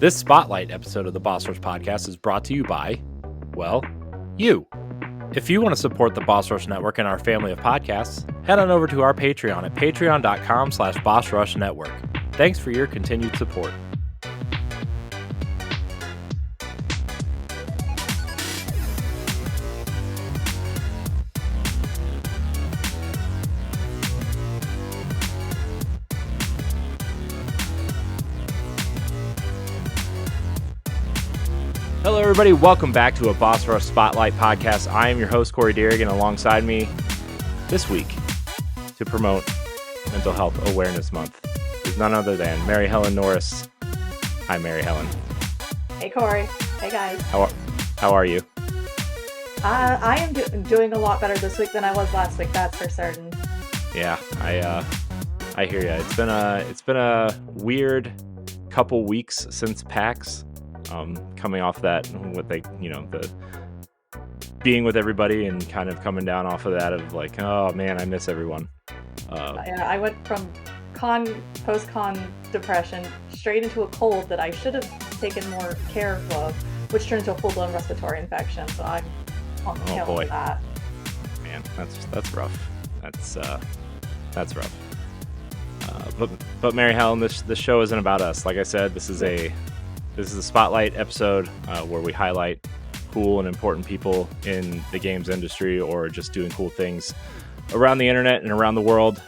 This Spotlight episode of the Boss Rush Podcast is brought to you by, well, you. If you want to support the Boss Rush Network and our family of podcasts, head on over to our Patreon at patreon.com/BossRushNetwork. Thanks for your continued support. Hello, everybody. Welcome back to a Boss Rush Spotlight podcast. I am your host, Corey Dirrig, and alongside me this week to promote Mental Health Awareness Month is none other than Helen Norris. Hi, Helen. Hey, Corey. Hey, guys. How are you? I am doing a lot better this week than I was last week. That's for certain. Yeah, I hear you. It's been a weird couple weeks since PAX. Coming off that, the being with everybody and kind of coming down off of that of like, oh man, I miss everyone. Yeah, I went from post-con depression straight into a cold that I should have taken more care of, which turned into a full-blown respiratory infection. So I'm on the tail of that. Man, that's rough. That's rough. But Mary Helen, this show isn't about us. Like I said, this is a Spotlight episode where we highlight cool and important people in the games industry or just doing cool things around the internet and around the world.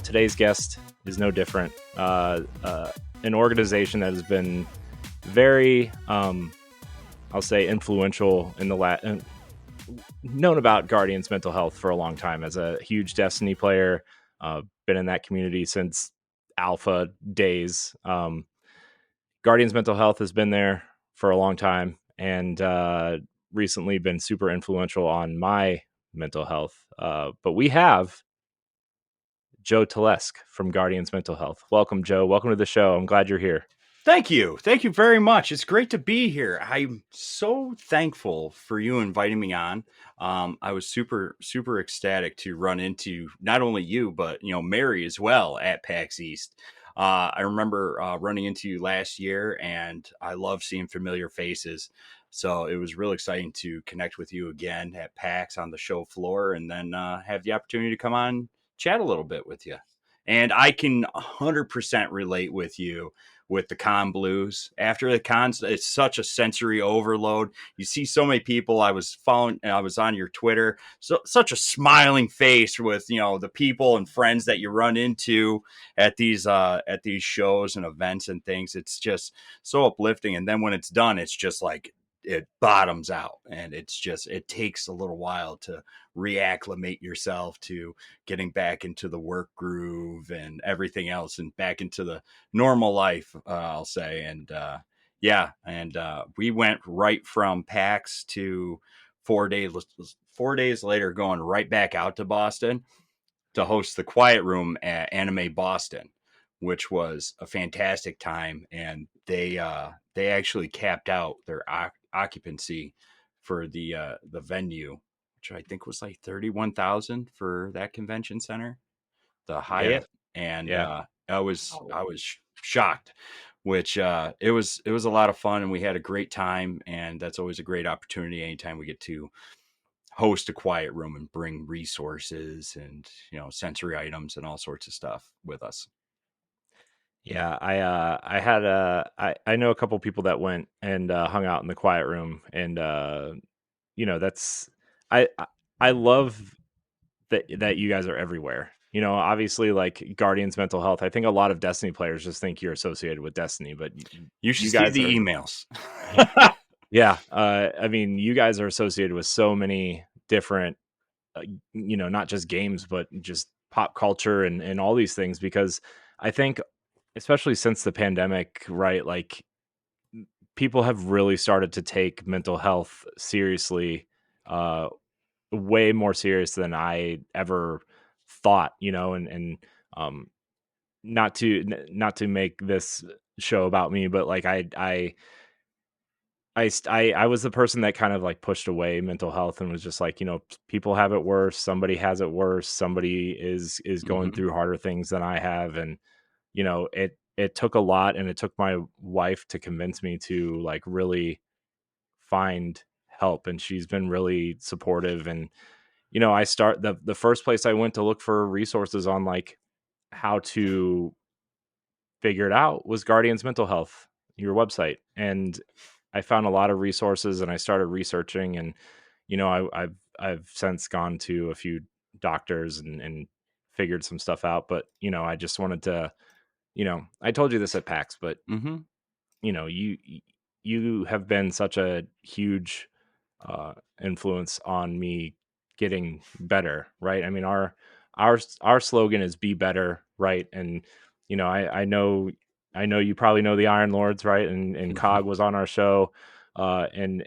Today's guest is no different. An organization that has been very, I'll say, influential in the known about Guardians Mental Health for a long time as a huge Destiny player. Been in that community since alpha days. Guardians Mental Health has been there for a long time and recently been super influential on my mental health. But we have Joe Telesk from Guardians Mental Health. Welcome, Joe. Welcome to the show. I'm glad you're here. Thank you. Thank you very much. It's great to be here. I'm so thankful for you inviting me on. I was super, super ecstatic to run into not only you, but, Mary as well at PAX East. I remember running into you last year, and I love seeing familiar faces. So it was real exciting to connect with you again at PAX on the show floor, and then have the opportunity to come on, chat a little bit with you. And I can 100% relate with you with the con blues. After the cons, it's such a sensory overload. You see so many people. I was on your Twitter, so such a smiling face with, the people and friends that you run into at these shows and events and things. It's just so uplifting. And then when it's done, it's just like it bottoms out, and it takes a little while to reacclimate yourself to getting back into the work groove and everything else and back into the normal life, I'll say. And we went right from PAX to 4 days later, going right back out to Boston to host the Quiet Room at Anime Boston, which was a fantastic time. And they actually capped out their occupancy for the venue, which I think was like 31,000 for that convention center, the Hyatt. Yeah. And I was shocked, which it was a lot of fun, and we had a great time. And that's always a great opportunity anytime we get to host a Quiet Room and bring resources and, sensory items and all sorts of stuff with us. Yeah, I know a couple people that went and hung out in the Quiet Room, and that's I love that you guys are everywhere. Obviously, like Guardians Mental Health. I think a lot of Destiny players just think you're associated with Destiny, but you should see the emails. Yeah, I mean, you guys are associated with so many different, not just games, but just pop culture and all these things, because I think, especially since the pandemic, right? Like, people have really started to take mental health seriously, way more serious than I ever thought, and not to make this show about me, but like I was the person that kind of like pushed away mental health and was just like, people have it worse. Somebody has it worse. Somebody is going through harder things than I have. And, it it took a lot, and it took my wife to convince me to like really find help, and she's been really supportive. And I start the first place I went to look for resources on like how to figure it out was Guardian's Mental Health, your website. And I found a lot of resources, and I started researching. And I've since gone to a few doctors and figured some stuff out. But I just wanted to, I told you this at PAX, but Mm-hmm. you know you you have been such a huge influence on me getting better, right? I mean, our slogan is "Be Better," right? And I know you probably know the Iron Lords, right? And Cog was on our show in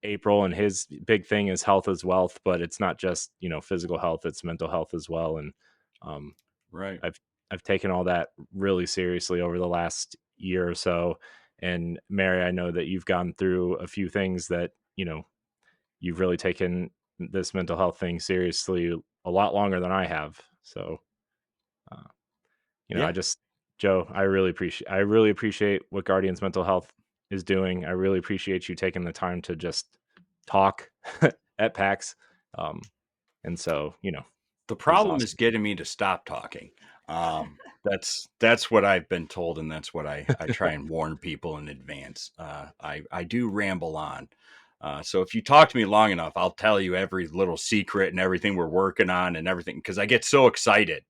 April, and his big thing is health is wealth, but it's not just physical health; it's mental health as well. And um, Right. I've I've taken all that really seriously over the last year or so. And Mary, I know that you've gone through a few things that you've really taken this mental health thing seriously a lot longer than I have. So, uh, I Yeah. just, Joe, I really appreciate what Guardians Mental Health is doing. I really appreciate you taking the time to just talk at PAX. Um, and so, The it's problem is awesome. getting me to stop talking. That's what I've been told, and that's what I try and warn people in advance. I do ramble on. So if you talk to me long enough, I'll tell you every little secret and everything we're working on and everything, because I get so excited.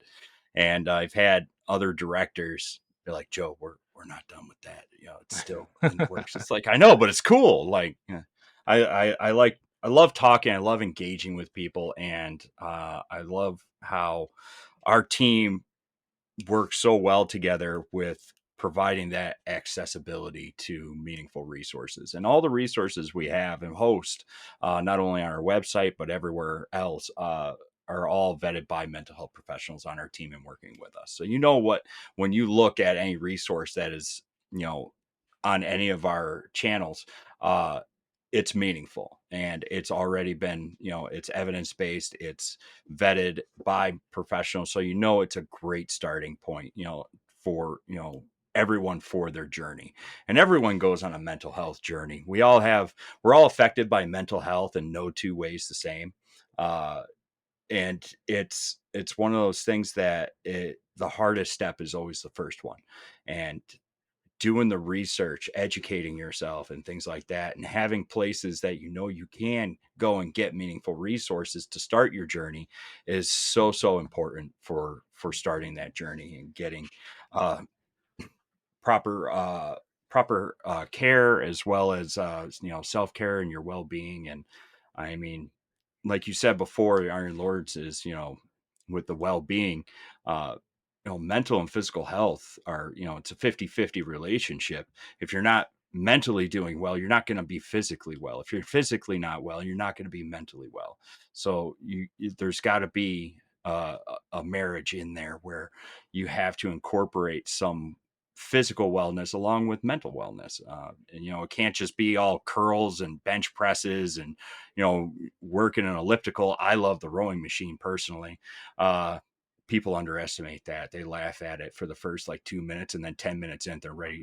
And I've had other directors be like, Joe, we're not done with that. It's still in the works. It's like, I know, but it's cool. Like, yeah, I love talking. I love engaging with people, and I love how our team work so well together with providing that accessibility to meaningful resources. And all the resources we have and host, not only on our website but everywhere else, are all vetted by mental health professionals on our team and working with us. So what, when you look at any resource that is on any of our channels, uh, it's meaningful, and it's already been, it's evidence based, it's vetted by professionals. So it's a great starting point, for everyone for their journey. And everyone goes on a mental health journey. We're all affected by mental health, and no two ways the same. uh and it's one of those things that the hardest step is always the first one. And doing the research, educating yourself and things like that, and having places that you can go and get meaningful resources to start your journey is so important for starting that journey and getting uh, proper care, as well as self-care and your well-being. And I mean, like you said before, Iron Lords is, with the well-being, uh mental and physical health are, it's a 50-50 relationship. If you're not mentally doing well, you're not going to be physically well. If you're physically not well, you're not going to be mentally well. So there's got to be a marriage in there where you have to incorporate some physical wellness along with mental wellness. And it can't just be all curls and bench presses and working an elliptical. I love the rowing machine personally. People underestimate that. They laugh at it for the first like 2 minutes, and then 10 minutes in,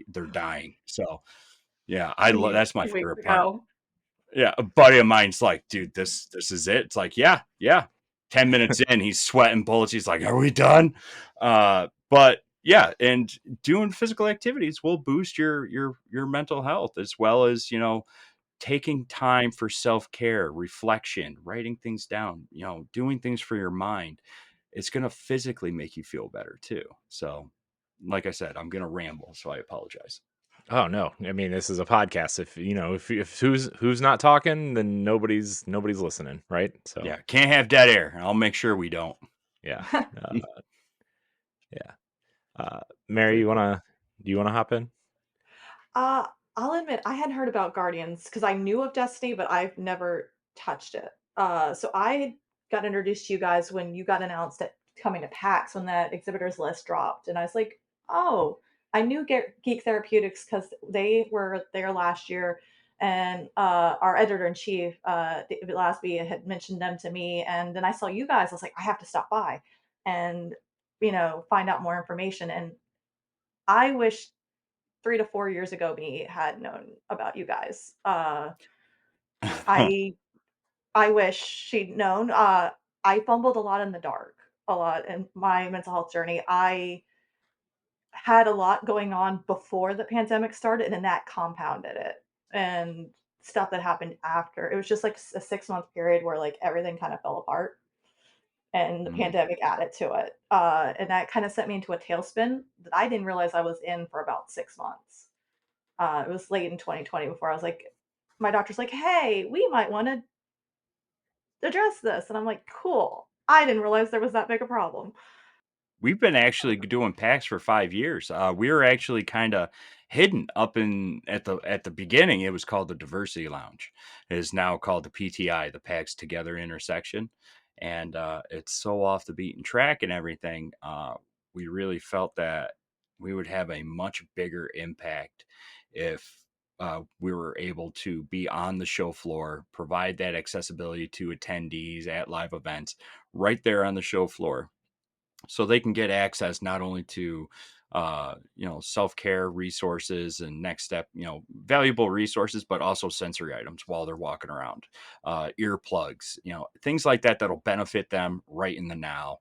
they're dying. So yeah, Need that's my weeks favorite part. ago. Yeah, a buddy of mine's like, dude, this is it. It's like, yeah, yeah. 10 minutes in, he's sweating bullets. He's like, are we done? But yeah, and doing physical activities will boost your mental health, as well as taking time for self-care, reflection, writing things down, doing things for your mind. It's going to physically make you feel better too. So like I said, I'm going to ramble, so I apologize. Oh no, I mean, this is a podcast. If who's not talking, then nobody's listening, right? So Yeah, can't have dead air. I'll make sure we don't. yeah, uh, yeah. Mary, Very cool. do you wanna hop in? Uh, I'll admit I hadn't heard about Guardians because I knew of Destiny, but I've never touched it. So I got introduced to you guys when you got announced at coming to PAX when that exhibitors list dropped, and I was like, oh, I knew Geek Therapeutics because they were there last year, and our editor in chief, David Lasby, had mentioned them to me, and then I saw you guys. I was like, I have to stop by and find out more information. And I wish 3 to 4 years ago me had known about you guys. I I wish she'd known. I fumbled a lot in the dark, a lot in my mental health journey. I had a lot going on before the pandemic started, and then that compounded it. And stuff that happened after. It was just like a 6 month period where like everything kind of fell apart, and the Mm. pandemic added to it. And that kind of sent me into a tailspin that I didn't realize I was in for about 6 months. It was late in 2020 before I was like, my doctor's like, hey, we might want to address this. And I'm like, cool. I didn't realize there was that big a problem. We've been actually doing PAX for 5 years. We were actually kind of hidden up in at the beginning. It was called the Diversity Lounge. It is now called the PTI, the PAX Together Intersection, and it's so off the beaten track and everything. We really felt that we would have a much bigger impact if we were able to be on the show floor, provide that accessibility to attendees at live events right there on the show floor, so they can get access not only to self-care resources and next step, valuable resources, but also sensory items while they're walking around, earplugs, things like that that'll benefit them right in the now,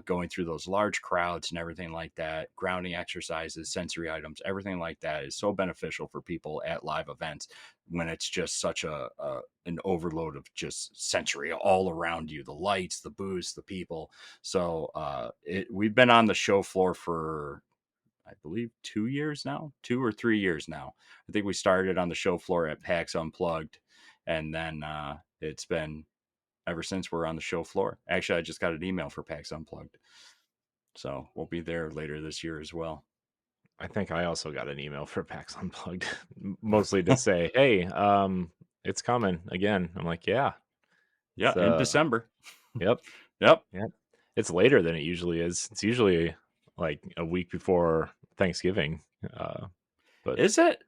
going through those large crowds and everything like that. Grounding exercises, sensory items, everything like that is so beneficial for people at live events when it's just such an overload of just sensory all around you, the lights, the booths, the people. So we've been on the show floor for, I believe, 2 years now, 2 or 3 years now. I think we started on the show floor at PAX Unplugged, and then it's been ever since we're on the show floor. Actually, I just got an email for PAX Unplugged, so we'll be there later this year as well. I think I also got an email for PAX Unplugged, mostly to say, "Hey, it's coming again." I'm like, "Yeah, Yeah, it's in December. yep, Yep. yep." It's later than it usually is. It's usually like a week before Thanksgiving. But Is it?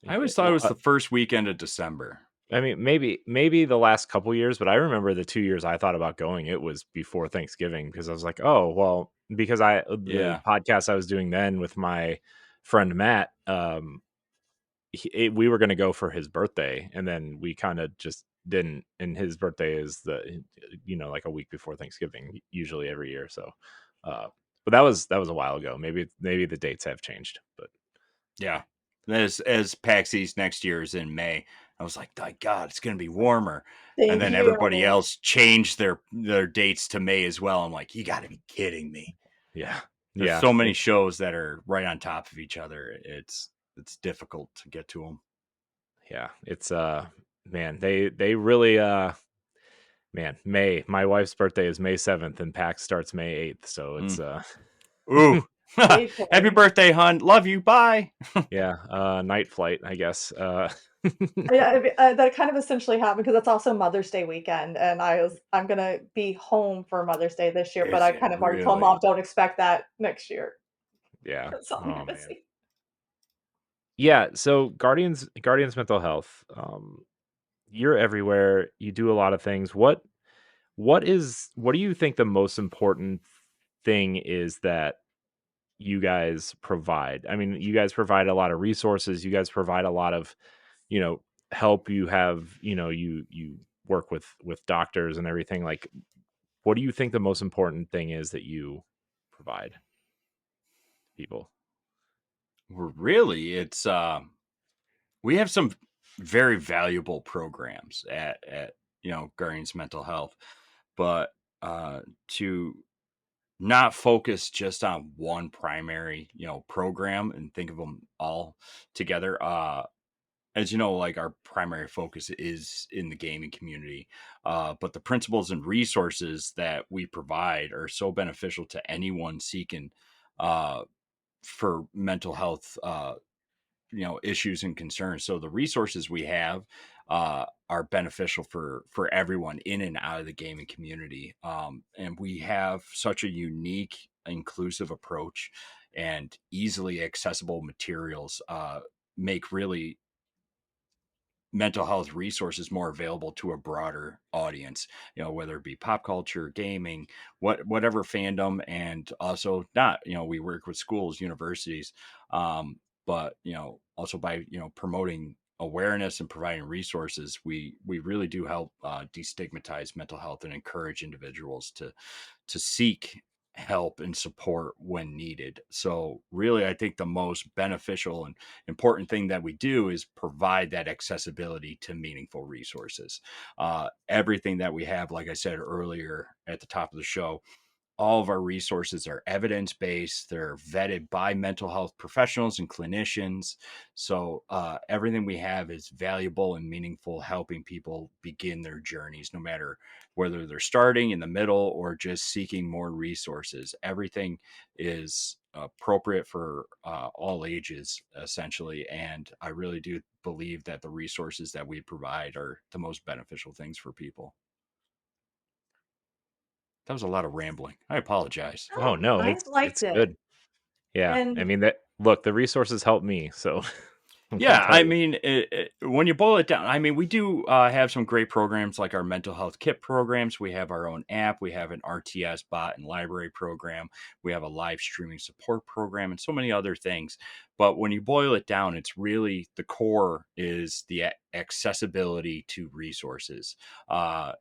I always thought it well, was the first weekend of December. I mean, maybe the last couple years, but I remember the 2 years I thought about going, it was before Thanksgiving because I was like, oh well, because the Yeah. podcast I was doing then with my friend Matt, we were going to go for his birthday, and then we kind of just didn't. And his birthday is like a week before Thanksgiving, usually every year. So, but that was a while ago. Maybe the dates have changed, but Yeah. As PAX East next year is in May, I was like, my God, it's going to be warmer. And Thank then you. everybody else changed their dates to May as well. I'm like, you got to be kidding me. yeah, There's yeah, so many shows that are right on top of each other. It's difficult to get to them. yeah. It's man, they really man, May. My wife's birthday is May 7th, and PAX starts May 8th. So it's Ooh. Wait for Happy it. birthday, hon. Love you. Bye. yeah, night flight, I guess. Yeah, that kind of essentially happened because it's also Mother's Day weekend, and I'm gonna be home for Mother's Day this year, but Is I it kind of already told really? mom don't expect that next year. Yeah. That's all I'm Oh gonna man. say. Yeah. So Guardians mental health. You're everywhere. You do a lot of things. What do you think the most important thing is that you guys provide? I mean, you guys provide a lot of resources. You guys provide a lot of, help. You have, you work with doctors and everything. Like, what do you think the most important thing is that you provide people? Really, it's we have some very valuable programs at Guardians Mental Health, but to not focus just on one primary program and think of them all together. As you know, like our primary focus is in the gaming community, but the principles and resources that we provide are so beneficial to anyone seeking uh, for mental health issues and concerns. So the resources we have are beneficial for everyone in and out of the gaming community, and we have such a unique inclusive approach, and easily accessible materials make really mental health resources more available to a broader audience, whether it be pop culture, gaming, whatever fandom. And also not, we work with schools, universities, but also by promoting awareness and providing resources, we really do help destigmatize mental health and encourage individuals to seek help and support when needed. So really, I think the most beneficial and important thing that we do is provide that accessibility to meaningful resources. Everything that we have, like I said earlier at the top of the show, all of our resources are evidence-based. They're vetted by mental health professionals and clinicians. So everything we have is valuable and meaningful, helping people begin their journeys, no matter whether they're starting in the middle or just seeking more resources. Everything is appropriate for all ages, essentially. And I really do believe that the resources that we provide are the most beneficial things for people. That was a lot of rambling. I apologize. Oh No, no, I liked it's it. good. Yeah, I And mean that. Look, the resources help me, so what can I Yeah, tell I you? mean, when you boil it down, I mean, we do have some great programs like our mental health kit programs. We have our own app. We have an RTS bot and library program. We have a live streaming support program and so many other things. But when you boil it down, it's really the core is the accessibility to resources. Uh,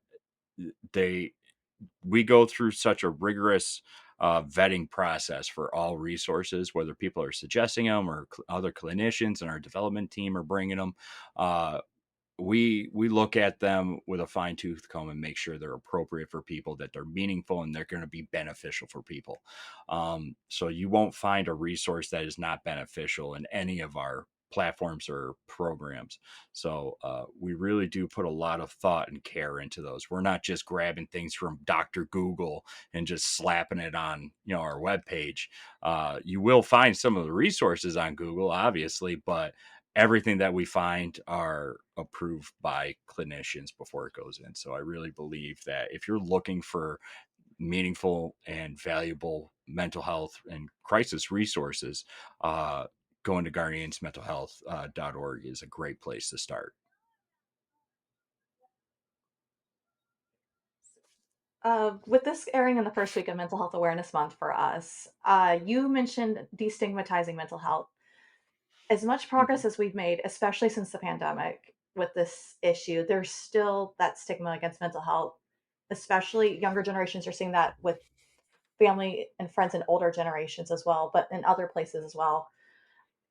they we go through such a rigorous vetting process for all resources, whether people are suggesting them or other clinicians and our development team are bringing them. Uh, we look at them with a fine tooth comb and make sure they're appropriate for people, that they're meaningful and they're going to be beneficial for people. So you won't find a resource that is not beneficial in any of our platforms or programs. So we really do put a lot of thought and care into those. We're not just grabbing things from Dr. Google and just slapping it on our webpage. You will find some of the resources on Google, obviously, but everything that we find are approved by clinicians before it goes in. So I really believe that if you're looking for meaningful and valuable mental health and crisis resources, going to guardiansmentalhealth.org is a great place to start. with this airing in the first week of Mental Health Awareness Month for us, you mentioned destigmatizing mental health. As much progress Mhm. as we've made, especially since the pandemic with this issue, there's still that stigma against mental health. Especially younger generations are seeing that with family and friends in older generations as well, but in other places as well.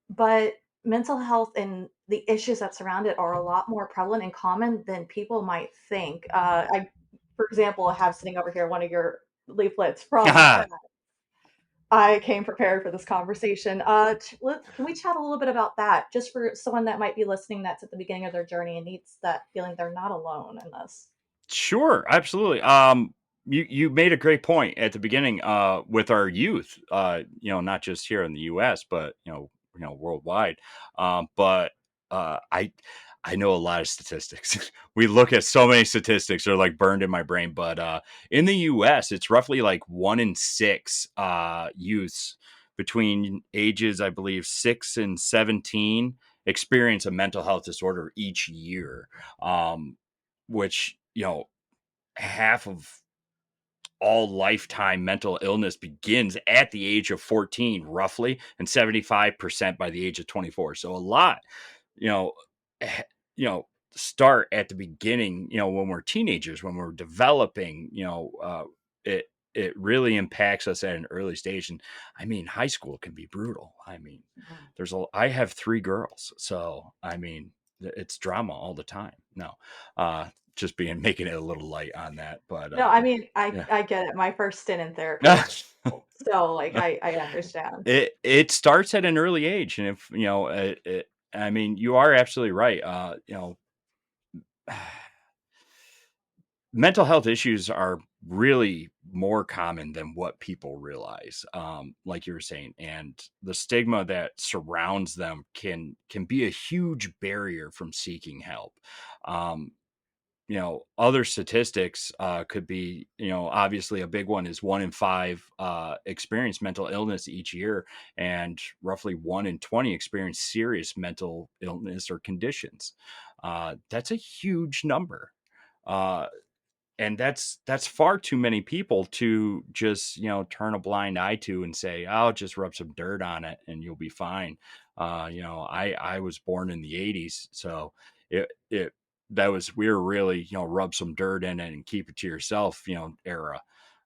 But mental health and the issues that surround it are a lot more prevalent and common than people might think. For example, have sitting over here one of your leaflets from I came prepared for this conversation. Can we chat a little bit about that, just for someone that might be listening that's at the beginning of their journey and needs that feeling they're not alone in this? Sure, absolutely. You made a great point at the beginning with our youth. Not just here in the U.S., but worldwide. But I know a lot of statistics. We look at so many statistics; they're like burned in my brain. But in the U.S., it's roughly like 1 in 6 youths between ages, I believe, 6 and 17 experience a mental health disorder each year. Which half of all lifetime mental illness begins at the age of 14 roughly, and 75% by the age of 24. So a lot you know eh, you know start at the beginning, when we're teenagers, when we're developing. It really impacts us at an early stage. And I mean, high school can be brutal. I mean, I have 3 girls, so I mean, it's drama all the time. No, uh just being making it a little light on that, but No, I mean, I yeah. I get it. My first stint in therapy was stressful, so like I understand. It starts at an early age, and if I mean, you are absolutely right. Mental health issues are really more common than what people realize, like you were saying, and the stigma that surrounds them can be a huge barrier from seeking help. Um, other statistics could be, obviously a big one is 1 in 5 experience mental illness each year, and roughly 1 in 20 experience serious mental illness or conditions. That's a huge number. Uh, and that's far too many people to just turn a blind eye to and say, "I'll just rub some dirt on it and you'll be fine." I was born in the 80s, so it that was, we were really, rub some dirt in it and keep it to yourself, era.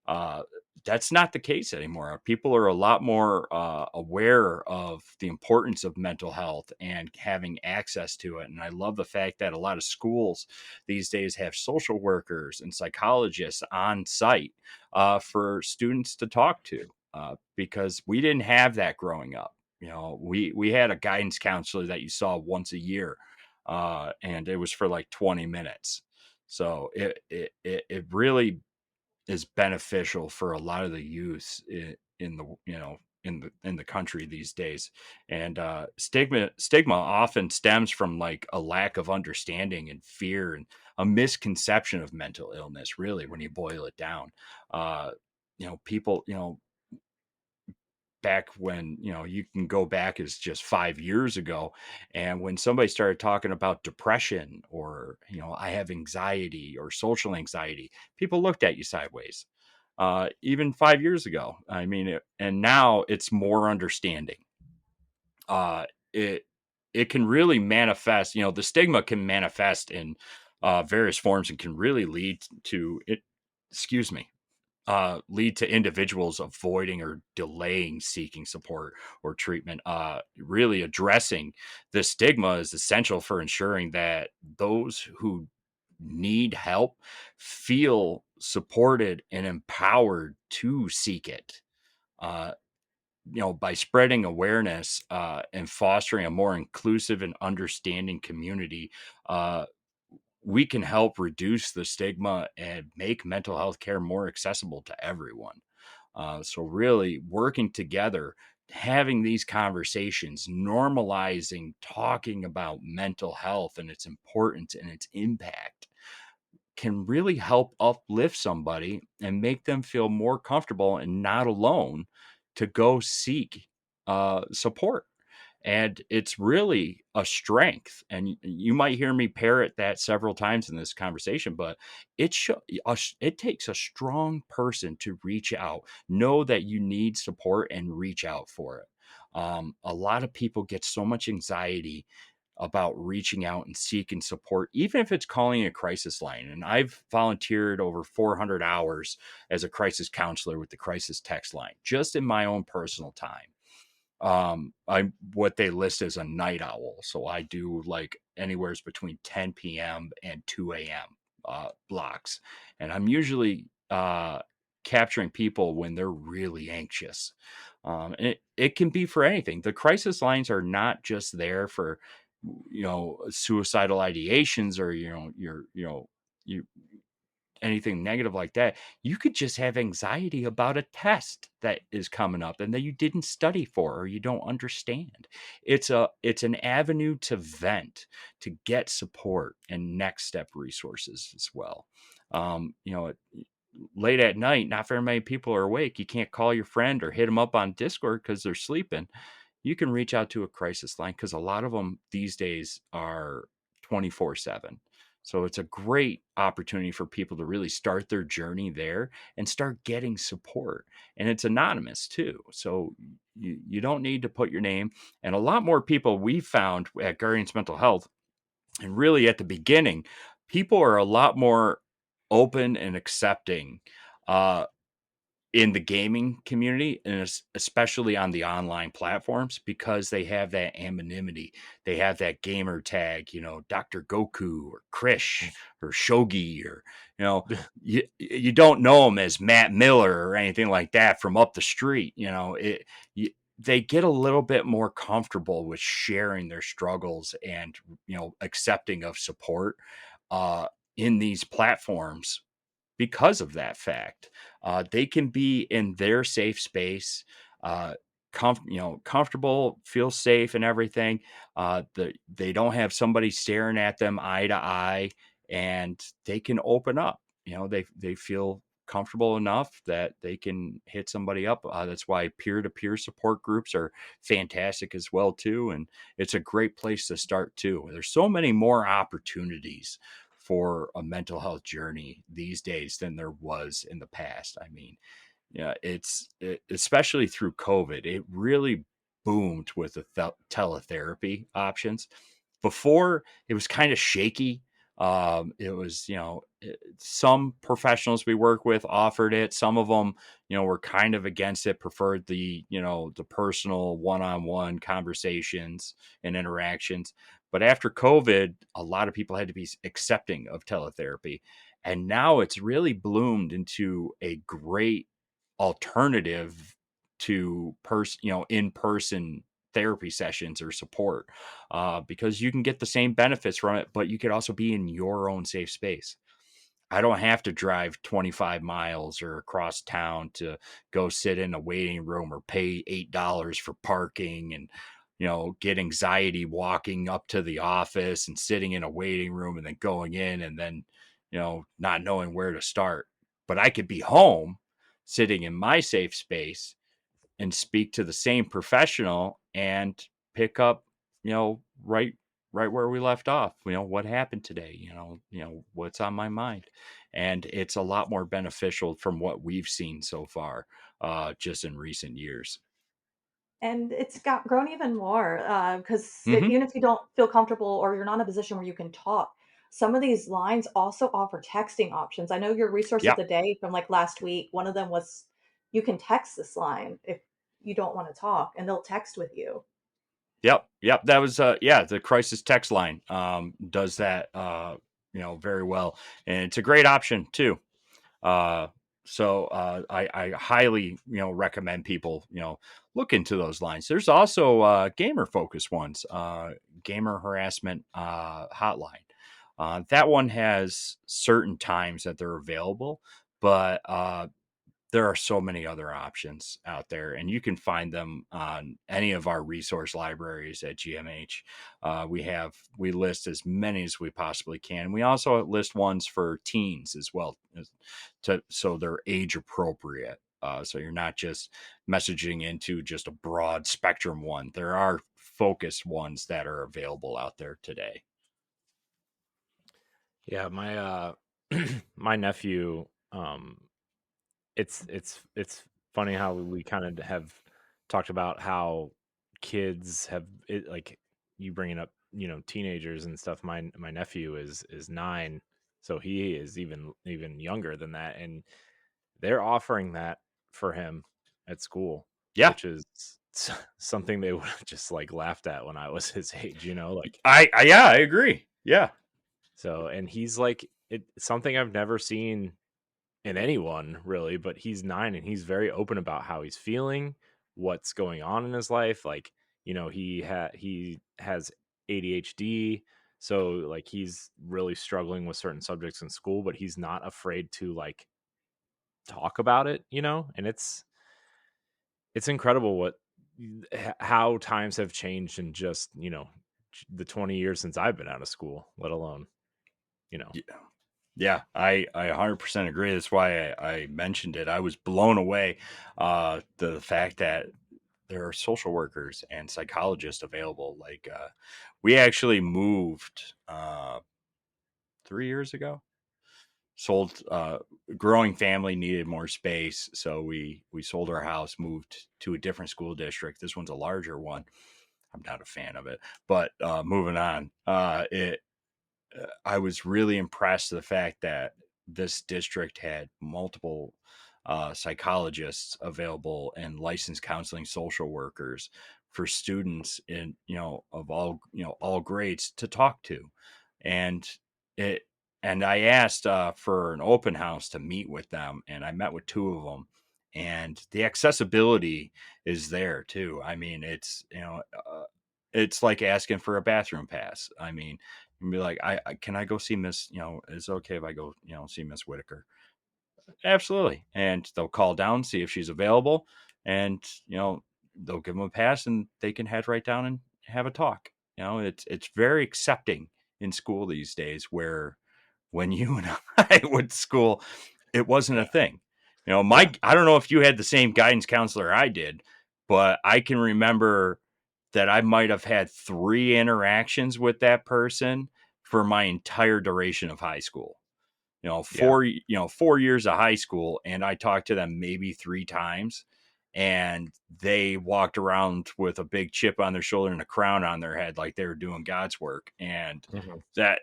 uh that's not the case anymore. People are a lot more aware of the importance of mental health and having access to it. And I love the fact that a lot of schools these days have social workers and psychologists on site for students to talk to, because we didn't have that growing up. We had a guidance counselor that you saw once a year, and it was for like 20 minutes. So it really is beneficial for a lot of the youth in the in the country these days. And stigma often stems from like a lack of understanding and fear and a misconception of mental illness, really, when you boil it down. uh People, back when, you can go back as just 5 years ago, and when somebody started talking about depression, or I have anxiety or social anxiety, people looked at you sideways. Even 5 years ago, I mean, and now it's more understanding. uh it it can really manifest, the stigma can manifest in various forms, and can really lead to it, excuse me, lead to individuals avoiding or delaying seeking support or treatment. Really addressing the stigma is essential for ensuring that those who need help feel supported and empowered to seek it. Uh, by spreading awareness and fostering a more inclusive and understanding community, uh, we can help reduce the stigma and make mental health care more accessible to everyone. So, really working together, having these conversations, normalizing talking about mental health and its importance and its impact, can really help uplift somebody and make them feel more comfortable and not alone to go seek support. And it's really a strength. And you might hear me parrot that several times in this conversation, but it takes a strong person to reach out, know that you need support, and reach out for it. A lot of people get so much anxiety about reaching out and seeking support, even if it's calling a crisis line. And I've volunteered over 400 hours as a crisis counselor with the crisis text line, just in my own personal time. I'm what they list as a night owl. So I do like anywheres between 10 p.m. and 2 a.m. Blocks. And I'm usually capturing people when they're really anxious. And it can be for anything. The crisis lines are not just there for, suicidal ideations, or, you anything negative like that. You could just have anxiety about a test that is coming up and that you didn't study for or you don't understand. It's an avenue to vent, to get support and next step resources as well. Late at night, not very many people are awake. You can't call your friend or hit them up on Discord because they're sleeping. You can reach out to a crisis line, because a lot of them these days are 24/7. So it's a great opportunity for people to really start their journey there and start getting support. And it's anonymous too. So you don't need to put your name. And a lot more people we found at Guardians Mental Health, and really at the beginning, people are a lot more open and accepting uh, in the gaming community, and especially on the online platforms, because they have that anonymity. They have that gamer tag, Dr. Goku or Krish or Shogi, or, you don't know them as Matt Miller or anything like that from up the street. They get a little bit more comfortable with sharing their struggles and, accepting of support uh, in these platforms. Because of that fact, they can be in their safe space, uh, comfortable, feel safe and everything. They don't have somebody staring at them eye to eye and they can open up. They feel comfortable enough that they can hit somebody up. That's why peer-to-peer support groups are fantastic as well too, and it's a great place to start too. There's so many more opportunities for a mental health journey these days than there was in the past. I mean, yeah, especially through COVID, it really boomed with the teletherapy options. Before, it was kind of shaky. It was, some professionals we work with offered it. Some of them, were kind of against it, preferred the personal one-on-one conversations and interactions. But after COVID, a lot of people had to be accepting of teletherapy. And now it's really bloomed into a great alternative to in-person therapy sessions or support, because you can get the same benefits from it, but you could also be in your own safe space. I don't have to drive 25 miles or across town to go sit in a waiting room or pay $8 for parking and, get anxiety walking up to the office and sitting in a waiting room and then going in and then, not knowing where to start. But I could be home sitting in my safe space and speak to the same professional and pick up, right where we left off. What happened today, what's on my mind. And it's a lot more beneficial from what we've seen so far, just in recent years. And it's got grown even more, because Hmm. even if you don't feel comfortable or you're not in a position where you can talk, some of these lines also offer texting options. I know your resource of Yep. the day from, like, last week, one of them was you can text this line if you don't wanna talk, and they'll text with you. Yep. That was, yeah, the crisis text line, does that, very well. And it's a great option too. Uh, I highly, recommend people, look into those lines. There's also gamer focused ones, gamer harassment hotline. That one has certain times that they're available, but there are so many other options out there, and you can find them on any of our resource libraries at GMH. We list as many as we possibly can. We also list ones for teens as well, so they're age appropriate. So you're not just messaging into just a broad spectrum one. There are focused ones that are available out there today. Yeah, my my nephew, it's funny how we kind of have talked about how kids have it, like you bringing up, teenagers and stuff. My nephew is 9, so he is even younger than that, and they're offering that for him at school, Yeah, which is something they would have just like laughed at when I was his age, like. yeah, I agree. Yeah. So, and he's like, something I've never seen in anyone really, but he's 9 and he's very open about how he's feeling, what's going on in his life. Like, he has ADHD, so like he's really struggling with certain subjects in school, but he's not afraid to like talk about it, and it's incredible how times have changed in just, the 20 years since I've been out of school, let alone, you know. Yeah, I 100% agree. That's why I mentioned it. I was blown away, the fact that there are social workers and psychologists available. Like, we actually moved 3 years ago. Sold, growing family needed more space, so we sold our house, moved to a different school district. This one's a larger one. I'm not a fan of it, but moving on. It I was really impressed with the fact that this district had multiple psychologists available and licensed counseling social workers for students in, of all grades to talk to. And it and I asked for an open house to meet with them, and I met with two of them. And the accessibility is there too. I mean, it's like asking for a bathroom pass. I mean, and be like, I can I go see Miss, is it okay if I go, see Miss Whitaker? Absolutely. And they'll call down, see if she's available, and they'll give them a pass and they can head right down and have a talk. It's very accepting in school these days, where when you and I went to school, it wasn't a Yeah. thing. You know, Yeah. I don't know if you had the same guidance counselor I did, but I can remember that I might have had 3 interactions with that person for my entire duration of high school. Yeah. 4 years of high school, and I talked to them maybe 3 times, and they walked around with a big chip on their shoulder and a crown on their head like they were doing God's work. And Hmm. that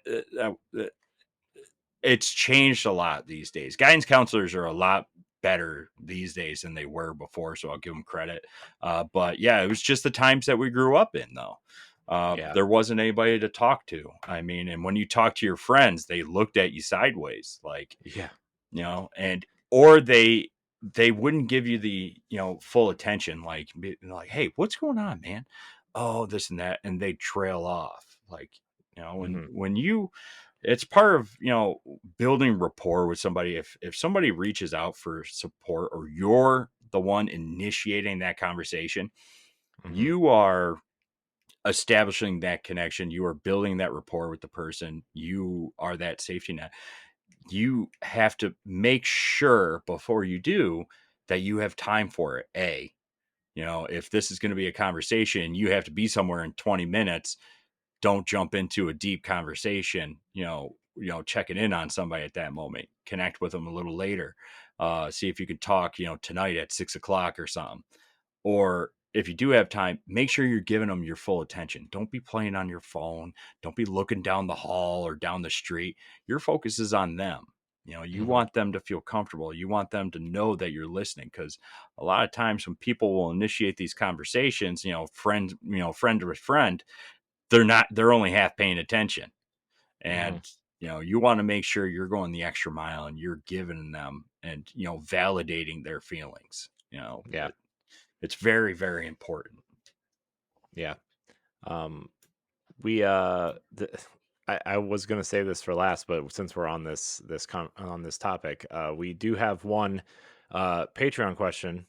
it's changed a lot these days. Guidance counselors are a lot better these days than they were before, so I'll give them credit. But yeah, it was just the times that we grew up in, though. Yeah. There wasn't anybody to talk to. I mean, and when you talk to your friends, they looked at you sideways, like, Yeah. and or they wouldn't give you the full attention, like, hey, what's going on, man? Oh, this and that, and they trail off, like, Hmm. when you it's part of building rapport with somebody. If somebody reaches out for support, or you're the one initiating that conversation, Hmm. you are establishing that connection, you are building that rapport with the person, you are that safety net. You have to make sure before you do that you have time for it. If this is going to be a conversation, you have to be somewhere in 20 minutes. Don't jump into a deep conversation, checking in on somebody at that moment. Connect with them a little later. See if you can talk, tonight at 6 o'clock or something. Or if you do have time, make sure you're giving them your full attention. Don't be playing on your phone. Don't be looking down the hall or down the street. Your focus is on them. You Hmm. want them to feel comfortable. You want them to know that you're listening, because a lot of times when people will initiate these conversations, friend to friend, they're only half paying attention. Hmm. And you want to make sure you're going the extra mile and you're giving them and validating their feelings. Yeah. It's very, very important. Yeah. Um, we I was gonna save this for last, but since we're on on this topic, we do have one Patreon question,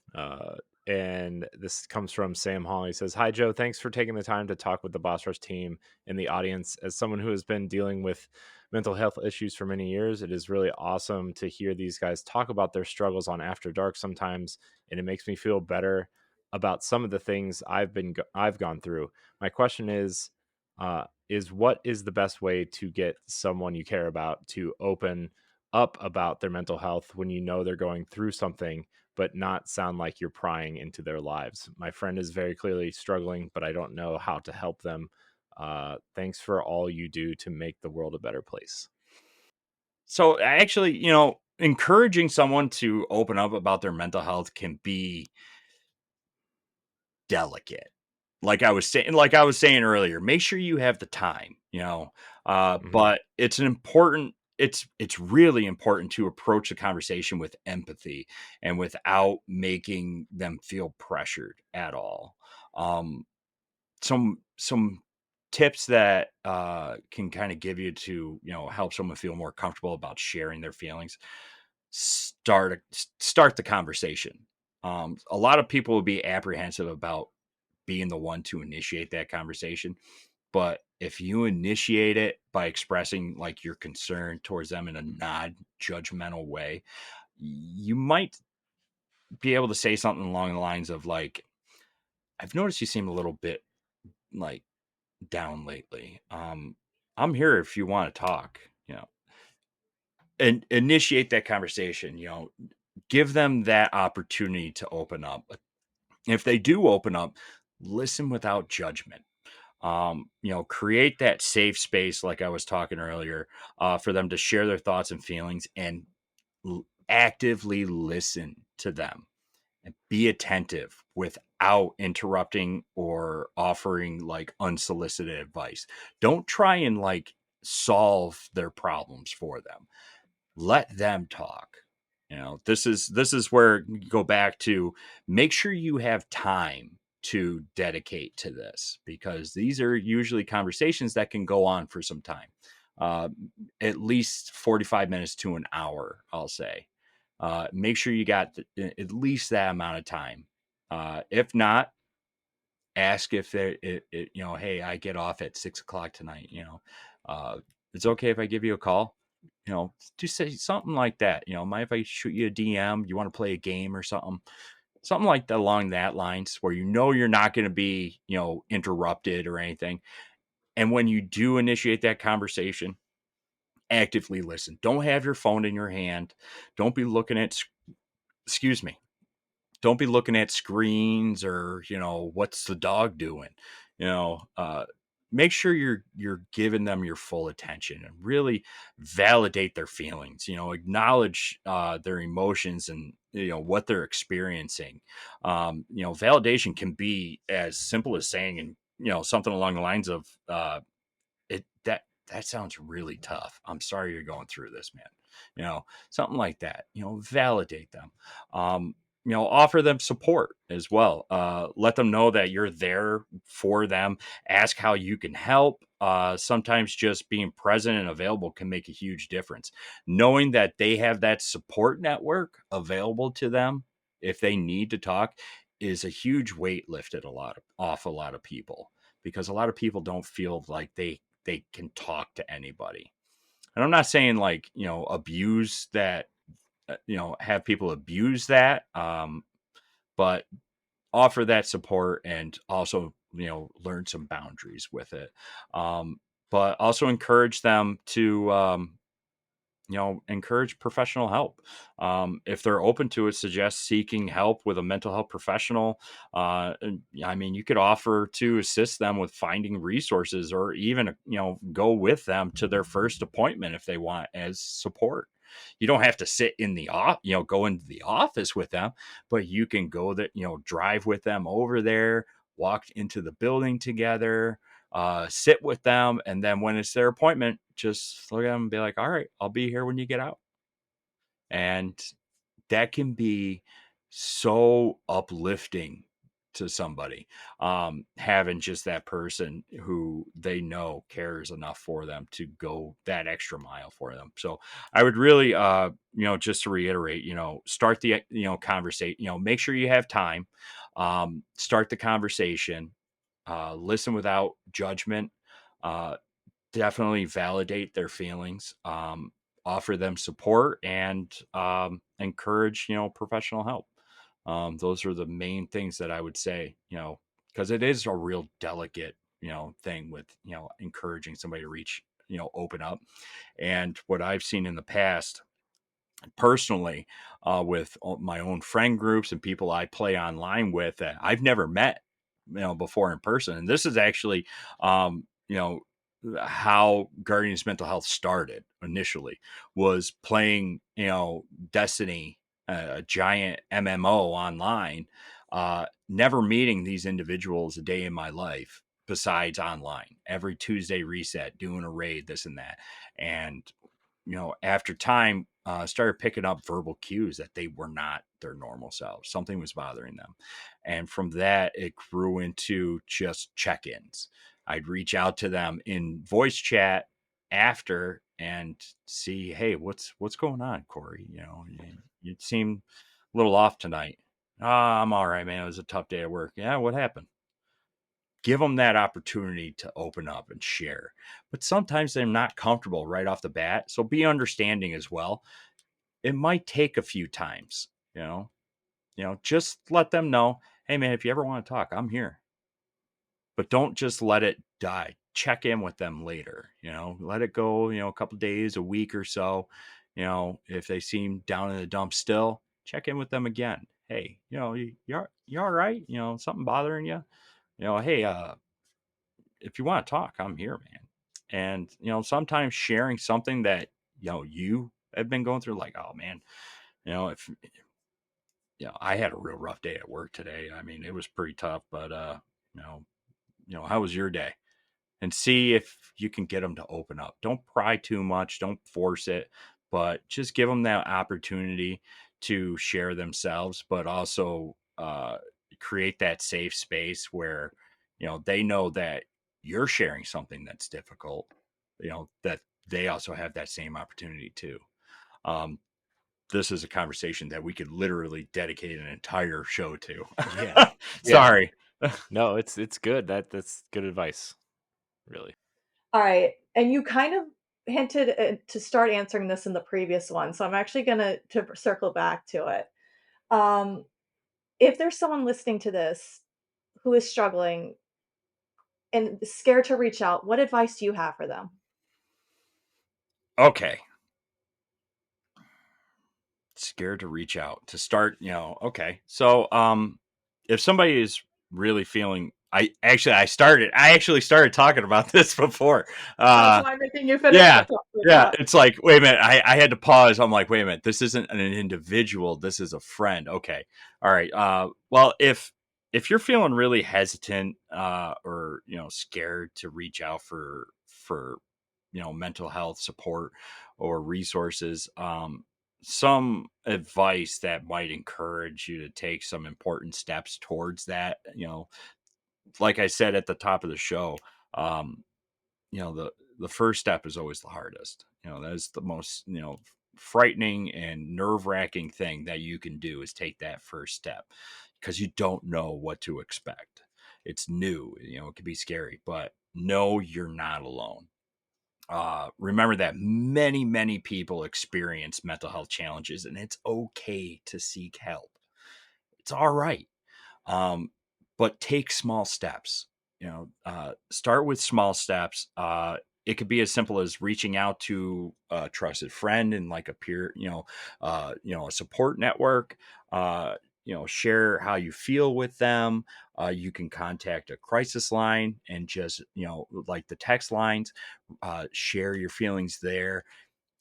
and this comes from Sam Hall. He says, "Hi Joe, thanks for taking the time to talk with the Boss Rush team in the audience. As someone who has been dealing with mental health issues for many years, it is really awesome to hear these guys talk about their struggles on After Dark sometimes, and it makes me feel better about some of the things I've gone through. My question is what is the best way to get someone you care about to open up about their mental health when you know they're going through something, but not sound like you're prying into their lives? My friend is very clearly struggling, but I don't know how to help them. Thanks for all you do to make the world a better place." So actually, encouraging someone to open up about their mental health can be delicate. Like I was saying earlier, make sure you have the time, Hmm. but it's really important to approach the conversation with empathy and without making them feel pressured at all. Um, some tips that can kind of give you to help someone feel more comfortable about sharing their feelings. Start the conversation. A lot of people will be apprehensive about being the one to initiate that conversation, but if you initiate it by expressing like your concern towards them in a non-judgmental way, you might be able to say something along the lines of like, "I've noticed you seem a little bit like down lately. I'm here if you want to talk," and initiate that conversation. Give them that opportunity to open up. If they do open up, listen without judgment. Create that safe space, like I was talking earlier, for them to share their thoughts and feelings, and actively listen to them and be attentive without interrupting or offering like unsolicited advice. Don't try and like solve their problems for them. Let them talk. This is where you go back to make sure you have time to dedicate to this, because these are usually conversations that can go on for some time. Uh, at least 45 minutes to an hour, I'll say. Make sure you got at least that amount of time. If not, ask if hey, I get off at 6 o'clock tonight. Uh, it's okay if I give you a call. just say something like that. Mind if I shoot you a DM? You want to play a game or something? Something like that, along that lines, where you're not going to be, interrupted or anything. And when you do initiate that conversation, actively listen. Don't have your phone in your hand. Don't be looking at, excuse me, don't be looking at screens or, what's the dog doing? You know, uh, Make sure you're giving them your full attention and really validate their feelings. Acknowledge their emotions and what they're experiencing. Validation can be as simple as saying, and something along the lines of, it that sounds really tough. I'm sorry you're going through this, man. Something like that. Validate them. Offer them support as well. Let them know that you're there for them. Ask how you can help. Sometimes just being present and available can make a huge difference. Knowing that they have that support network available to them if they need to talk is a huge weight lifted off a lot of people, because a lot of people don't feel like they can talk to anybody. And I'm not saying like, abuse that, have people abuse that, but offer that support and also, learn some boundaries with it. But also encourage them to, encourage professional help. If they're open to it, suggest seeking help with a mental health professional. You could offer to assist them with finding resources, or even, go with them to their first appointment if they want, as support. You don't have to sit in the go into the office with them, but you can go that, drive with them over there, walk into the building together, sit with them, and then when it's their appointment, just look at them and be like, all right, I'll be here when you get out. And that can be so uplifting to somebody, having just that person who they know cares enough for them to go that extra mile for them. So I would really, just to reiterate, start the, conversation, make sure you have time, start the conversation, listen without judgment, uh, definitely validate their feelings, offer them support, and encourage, professional help. Those are the main things that I would say, because it is a real delicate, thing with, encouraging somebody to reach, open up. And what I've seen in the past, personally, with my own friend groups and people I play online with that I've never met, before in person. And this is actually, how Guardians Mental Health started initially, was playing, Destiny, a giant MMO online, never meeting these individuals a day in my life besides online. Every Tuesday reset, doing a raid, this and that. And after time, started picking up verbal cues that they were not their normal selves. Something was bothering them. And from that, it grew into just check-ins. I'd reach out to them in voice chat after and see, hey, what's going on, Corey? You seem a little off tonight. I'm all right, man. It was a tough day at work. Yeah, what happened? Give them that opportunity to open up and share. But sometimes they're not comfortable right off the bat. So be understanding as well. It might take a few times, just let them know, hey man, if you ever want to talk, I'm here. But don't just let it die. Check in with them later, let it go, a couple days, a week or so. If they seem down in the dumps still, check in with them again. Hey, you all right? Something bothering you? Hey, if you want to talk, I'm here, man. And, sometimes sharing something that, you have been going through, like, oh man, if, I had a real rough day at work today. I mean, it was pretty tough, but, how was your day? And see if you can get them to open up. Don't pry too much. Don't force it, but just give them that opportunity to share themselves, but also, create that safe space where, they know that you're sharing something that's difficult, that they also have that same opportunity too. Um, this is a conversation that we could literally dedicate an entire show to. Yeah. Sorry. No, it's good. That's good advice. Really. All right. And you kind of hinted to start answering this in the previous one, so I'm actually gonna to circle back to it. Um, if there's someone listening to this who is struggling and scared to reach out, what advice do you have for them? Okay. Scared to reach out to start, okay. So, if somebody is really feeling, I actually started talking about this before. That's why I'm making you finish Yeah. the Yeah. thought. It's like, wait a minute. I had to pause. I'm like, wait a minute. This isn't an individual. This is a friend. Okay. All right. Well, if you're feeling really hesitant, or, scared to reach out for, mental health support or resources, some advice that might encourage you to take some important steps towards that, like I said at the top of the show, um, the first step is always the hardest. That is the most, frightening and nerve-wracking thing that you can do is take that first step, because you don't know what to expect. It's new, it can be scary, but no, you're not alone. Remember that many people experience mental health challenges, and it's okay to seek help. It's all right. um, but take small steps. Start with small steps. It could be as simple as reaching out to a trusted friend and like a peer, a support network. Share how you feel with them. You can contact a crisis line and just, like the text lines, share your feelings there.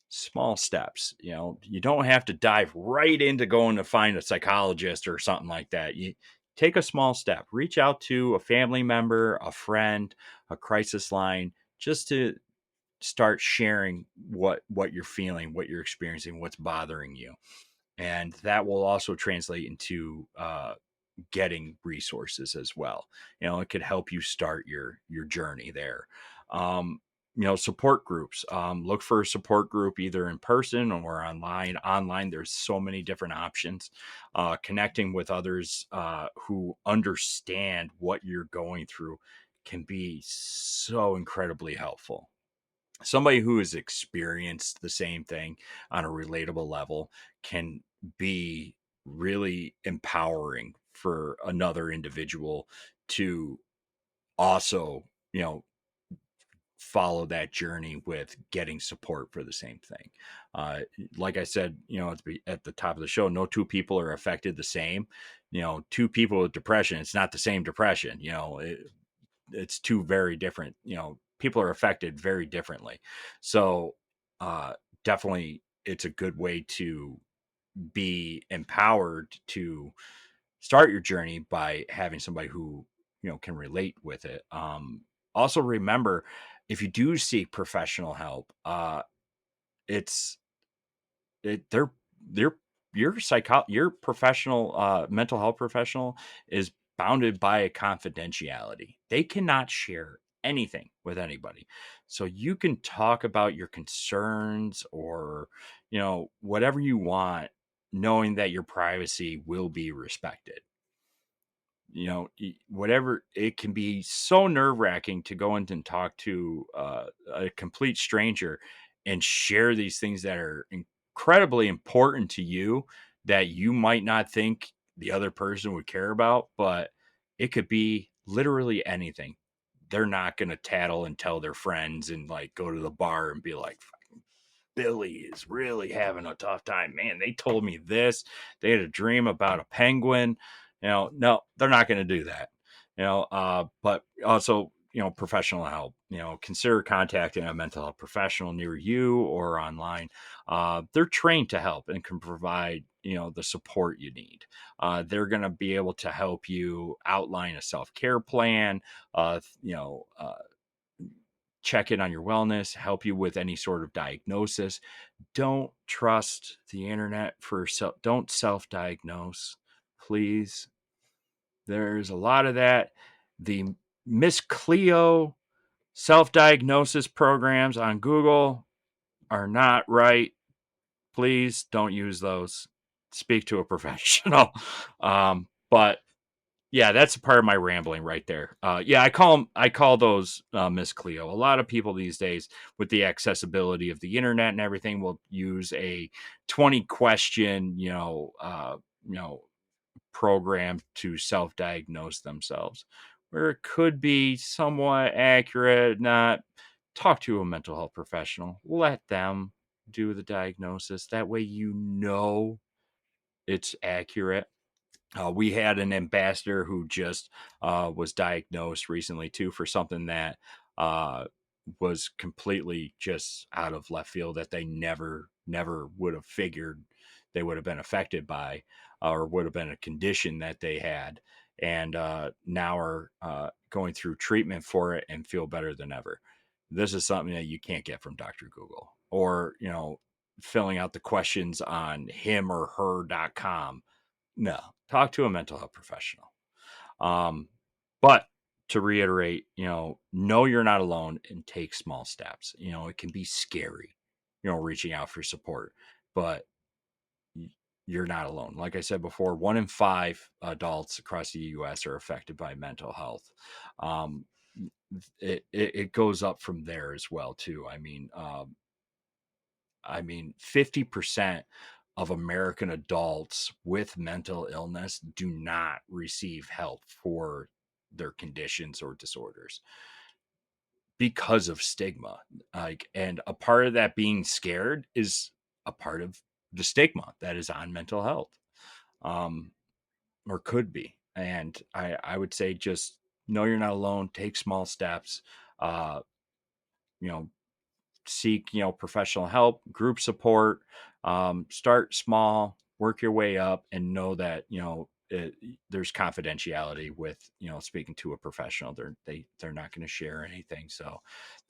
Small steps. You don't have to dive right into going to find a psychologist or something like that. You take a small step, reach out to a family member, a friend, a crisis line, just to start sharing what you're feeling, what you're experiencing, what's bothering you. And that will also translate into getting resources as well. It could help you start your journey there. um, Support groups. Look for a support group either in person or online. There's so many different options. Connecting with others who understand what you're going through can be so incredibly helpful. Somebody who has experienced the same thing on a relatable level can be really empowering for another individual to also, follow that journey with getting support for the same thing. Uh, like I said, at the top of the show, no two people are affected the same. Two people with depression, it's not the same depression. It's two very different, people are affected very differently. So definitely it's a good way to be empowered to start your journey by having somebody who, can relate with it. Also remember, if you do seek professional help, it's it they're your professional mental health professional is bounded by a confidentiality. They cannot share anything with anybody. So you can talk about your concerns or, whatever you want, knowing that your privacy will be respected. Whatever, it can be so nerve-wracking to go in and talk to a complete stranger and share these things that are incredibly important to you that you might not think the other person would care about, but it could be literally anything. They're not going to tattle and tell their friends and like go to the bar and be like, Billy is really having a tough time. Man, they told me this. They had a dream about a penguin. No, they're not going to do that. But also, professional help. Consider contacting a mental health professional near you or online. They're trained to help and can provide, the support you need. They're going to be able to help you outline a self-care plan. Uh, you know, uh, Check in on your wellness, help you with any sort of diagnosis. Don't trust the internet for don't self-diagnose, please. There's a lot of that. The Miss Cleo self-diagnosis programs on Google are not right. Please don't use those. Speak to a professional. But Yeah, that's a part of my rambling right there. Yeah, I call those Miss Cleo. A lot of people these days, with the accessibility of the internet and everything, will use a 20 question, you know, program to self-diagnose themselves, where it could be somewhat accurate. Not talk to a mental health professional. Let them do the diagnosis. That way, it's accurate. We had an ambassador who just was diagnosed recently too for something that uh, was completely just out of left field, that they never would have figured they would have been affected by, or would have been a condition that they had, and now are going through treatment for it and feel better than ever. This is something that you can't get from Dr. Google, or filling out the questions on him or her.com. No, talk to a mental health professional. But to reiterate, know you're not alone and take small steps. It can be scary, reaching out for support, but you're not alone. Like I said before, 1 in 5 adults across the U.S. are affected by mental health. Um, it goes up from there as well too. I mean, 50% of American adults with mental illness do not receive help for their conditions or disorders because of stigma. And a part of that being scared is a part of the stigma that is on mental health, um, or could be. And I would say just know you're not alone, take small steps, uh, you know, seek professional help, group support. Start small, work your way up, and know that there's confidentiality with speaking to a professional. They're not going to share anything, so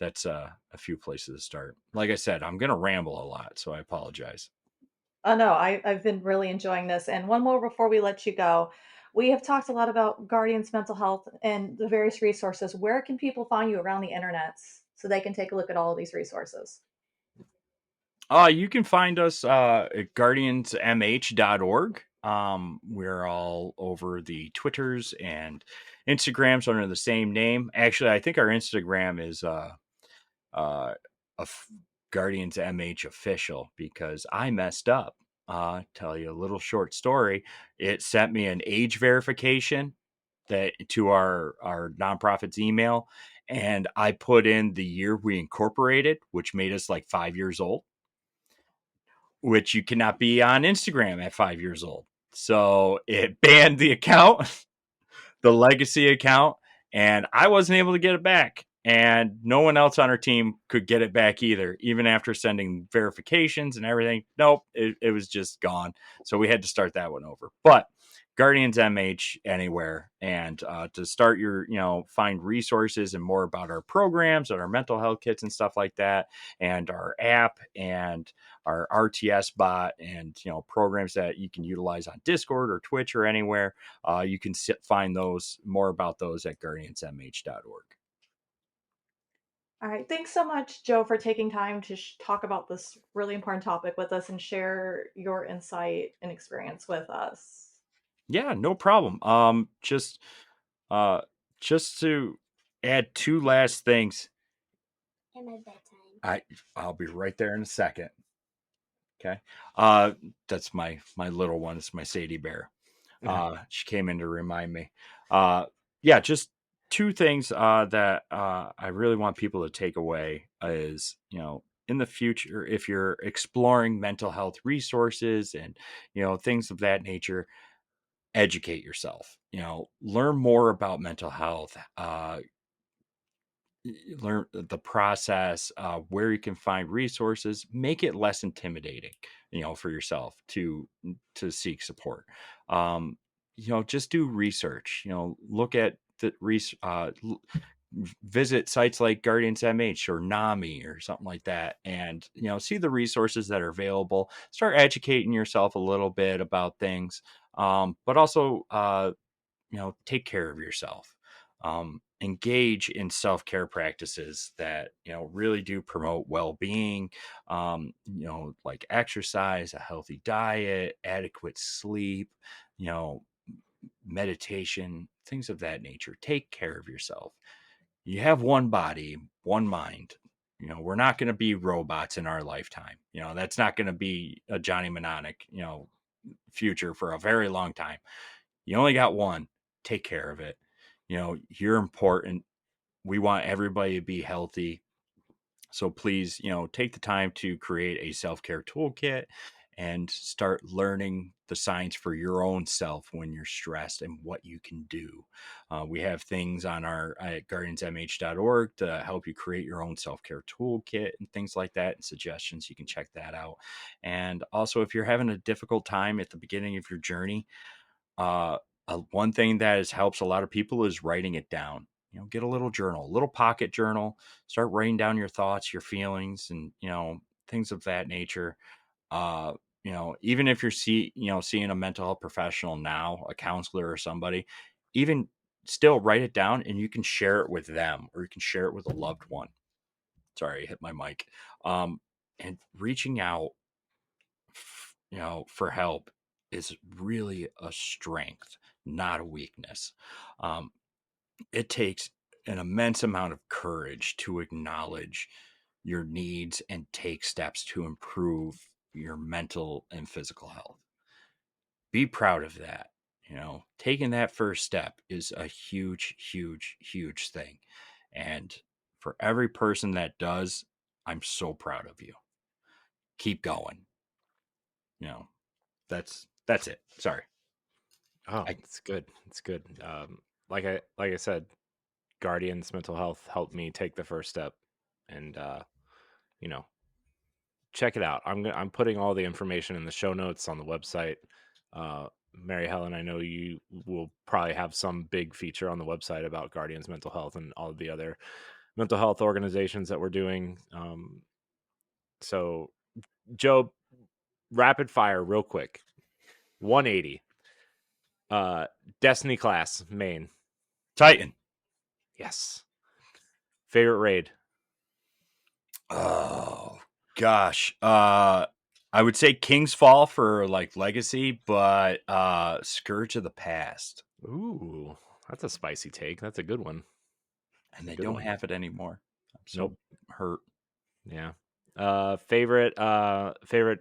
that's a few places to start. Like I said, I'm going to ramble a lot, so I apologize. Oh no, I've been really enjoying this. And one more before we let you go. We have talked a lot about Guardian's mental health and the various resources. Where can people find you around the internet so they can take a look at all of these resources? You can find us at guardiansmh.org. We're all over the Twitters and Instagrams under the same name. Actually, I think our Instagram is uh, Guardians MH official, because I messed up. Tell you a little short story. It sent me an age verification that to our nonprofit's email, and I put in the year we incorporated, which made us like 5 years old, which you cannot be on Instagram at 5 years old. So it banned the account, the legacy account, and I wasn't able to get it back. And no one else on our team could get it back either, even after sending verifications and everything. Nope, it was just gone. So we had to start that one over. But Guardians MH anywhere, and to start your, find resources and more about our programs and our mental health kits and stuff like that, and our app and our RTS bot, and programs that you can utilize on Discord or Twitch or anywhere. You can find those more about those at guardiansmh.org. All right. Thanks so much, Joe, for taking time to talk about this really important topic with us and share your insight and experience with us. Yeah, no problem. Uh, just to add two last things. And my bedtime. I'll be right there in a second. Okay. That's my little one. It's my Sadie Bear. She came in to remind me. Yeah, just two things that I really want people to take away is, in the future, if you're exploring mental health resources and, things of that nature, educate yourself, learn more about mental health, learn the process, where you can find resources, make it less intimidating, for yourself to seek support. Um, just do research, look at visit sites like Guardians MH or NAMI or something like that, and see the resources that are available. Start educating yourself a little bit about things, but also take care of yourself. Engage in self-care practices that really do promote well-being, like exercise, a healthy diet, adequate sleep, you know meditation, things of that nature. Take care of yourself. You have one body, one mind. We're not going to be robots in our lifetime. That's not going to be a Johnny Mnemonic, future for a very long time. You only got one. Take care of it. You're important. We want everybody to be healthy. So please, take the time to create a self-care toolkit and start learning the science for your own self when you're stressed and what you can do. We have things on our at guardiansmh.org to help you create your own self-care toolkit and things like that, and suggestions. You can check that out. And also, if you're having a difficult time at the beginning of your journey, one thing that helps a lot of people is writing it down. Get a little journal, a little pocket journal. Start writing down your thoughts, your feelings, and things of that nature. Even if you're seeing a mental health professional now, a counselor or somebody, even still write it down, and you can share it with them, or you can share it with a loved one. Sorry, I hit my mic. And reaching out, for help is really a strength, not a weakness. It takes an immense amount of courage to acknowledge your needs and take steps to improve your mental and physical health. Be proud of that. Taking that first step is a huge, huge, huge thing. And for every person that does, I'm so proud of you. Keep going. That's it. Sorry. Oh, it's good. It's good. Like I said, Guardians Mental Health helped me take the first step, and check it out. I'm putting all the information in the show notes on the website. Mary Helen, I know you will probably have some big feature on the website about Guardians Mental Health and all of the other mental health organizations that we're doing. So, Joe, rapid fire, real quick. 180. Destiny class, main. Titan. Yes. Favorite raid? Oh gosh. I would say King's Fall for like legacy, but Scourge of the Past. Ooh, that's a spicy take. That's a good one. And they don't have it anymore. I'm so hurt. Yeah. Favorite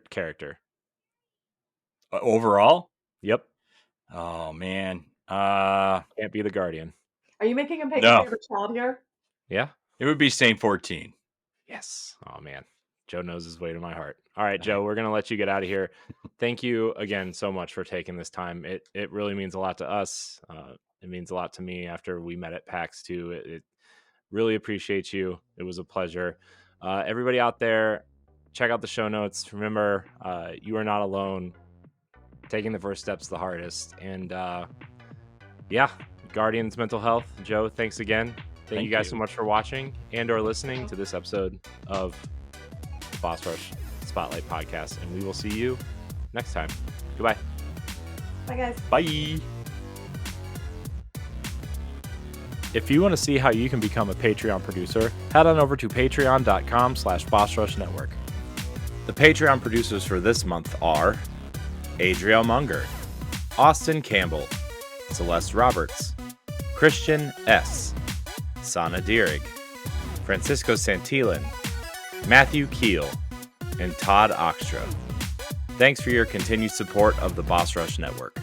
character? Overall? Yep. Oh man. Can't be the Guardian. Are you making him pick No. a favorite child here? Yeah. It would be Saint 14. Yes. Oh man. Joe knows his way to my heart. All right, Joe, we're going to let you get out of here. Thank you again so much for taking this time. It really means a lot to us. It means a lot to me after we met at PAX too. It really appreciate you. It was a pleasure. Everybody out there, check out the show notes. Remember, you are not alone. Taking the first step's the hardest. And Guardians Mental Health. Joe, thanks again. Thank you guys so much for watching and or listening to this episode of Boss Rush Spotlight Podcast, and we will see you next time. Goodbye. Bye, guys. Bye. If you want to see how you can become a Patreon producer, head on over to patreon.com/BossRushNetwork. The Patreon producers for this month are Adriel Munger, Austin Campbell, Celeste Roberts, Christian S., Sana Dirrig, Francisco Santillan, Matthew Keel, and Todd Oxtra. Thanks for your continued support of the Boss Rush Network.